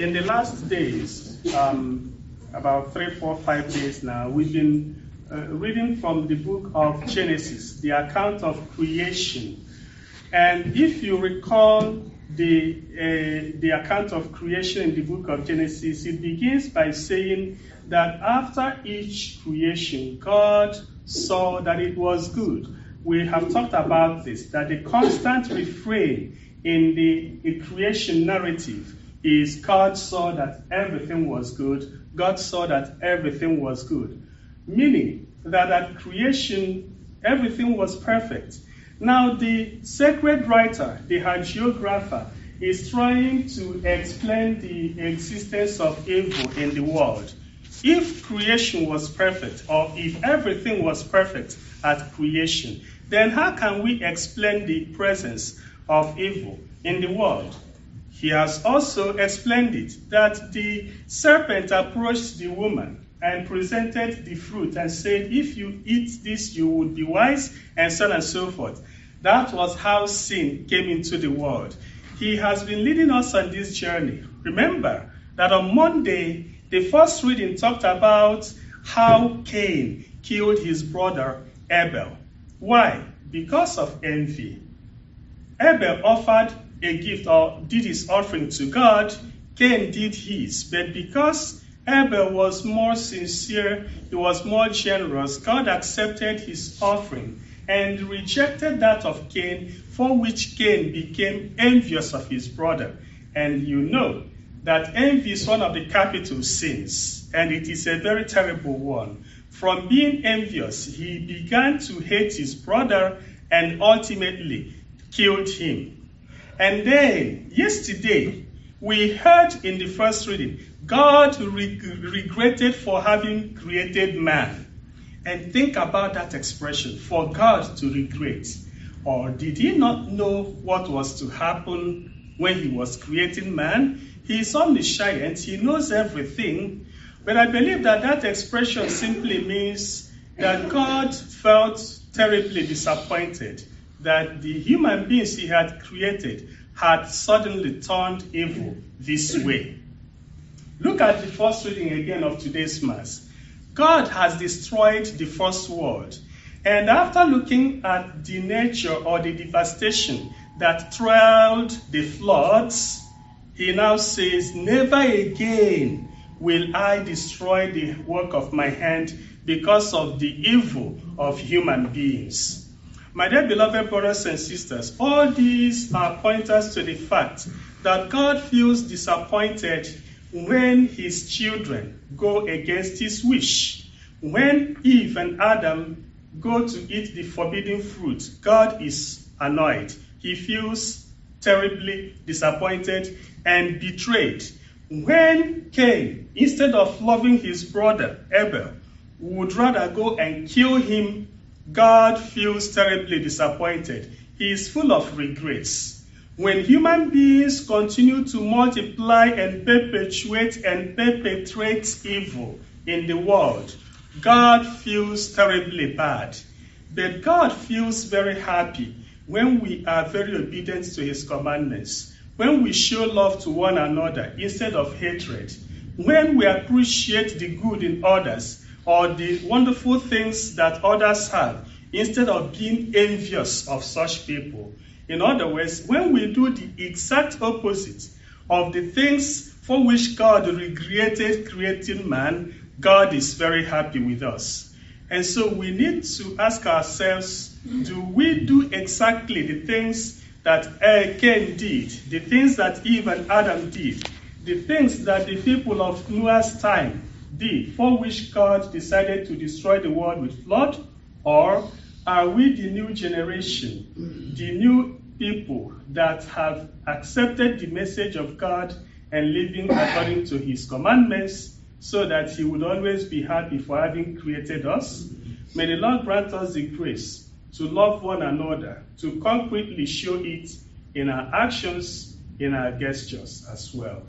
In the last days, about 3, 4, 5 days now, we've been reading from the book of Genesis, the account of creation. And if you recall the account of creation in the book of Genesis, it begins by saying that after each creation, God saw that it was good. We have talked about this, that the constant refrain in the creation narrative is God saw that everything was good. God saw that everything was good. Meaning that at creation, everything was perfect. Now, the sacred writer, the hagiographer, is trying to explain the existence of evil in the world. If creation was perfect, or if everything was perfect at creation, then how can we explain the presence of evil in the world? He has also explained it, that the serpent approached the woman and presented the fruit and said, if you eat this, you would be wise, and so on and so forth. That was how sin came into the world. He has been leading us on this journey. Remember that on Monday, the first reading talked about how Cain killed his brother Abel. Why? Because of envy. Abel offered a gift or did his offering to God. Cain did his. But because Abel was more sincere, he was more generous, God accepted his offering and rejected that of Cain, for which Cain became envious of his brother. And you know that envy is one of the capital sins, and it is a very terrible one. From being envious, he began to hate his brother and ultimately killed him. And then, yesterday, we heard in the first reading, God regretted for having created man. And think about that expression, for God to regret. Or did he not know what was to happen when he was creating man? He is omniscient, he knows everything. But I believe that that expression simply means that God felt terribly disappointed that the human beings he had created had suddenly turned evil this way. Look at the first reading again of today's Mass. God has destroyed the first world. And after looking at the nature or the devastation that trailed the floods, he now says, never again will I destroy the work of my hand because of the evil of human beings. My dear beloved brothers and sisters, all these are pointers to the fact that God feels disappointed when his children go against his wish. When Eve and Adam go to eat the forbidden fruit, God is annoyed. He feels terribly disappointed and betrayed. When Cain, instead of loving his brother Abel, would rather go and kill him, God feels terribly disappointed. He is full of regrets. When human beings continue to multiply and perpetuate and perpetrate evil in the world, God feels terribly bad. But God feels very happy when we are very obedient to his commandments, when we show love to one another instead of hatred, when we appreciate the good in others or the wonderful things that others have, instead of being envious of such people. In other words, when we do the exact opposite of the things for which God regretted creating man, God is very happy with us. And so we need to ask ourselves, do we do exactly the things that Cain did, the things that Eve and Adam did, the things that the people of Noah's time did, for which God decided to destroy the world with flood? Or are we the new generation, the new people that have accepted the message of God and living according to his commandments, so that he would always be happy for having created us? May the Lord grant us the grace to love one another, to concretely show it in our actions, in our gestures as well.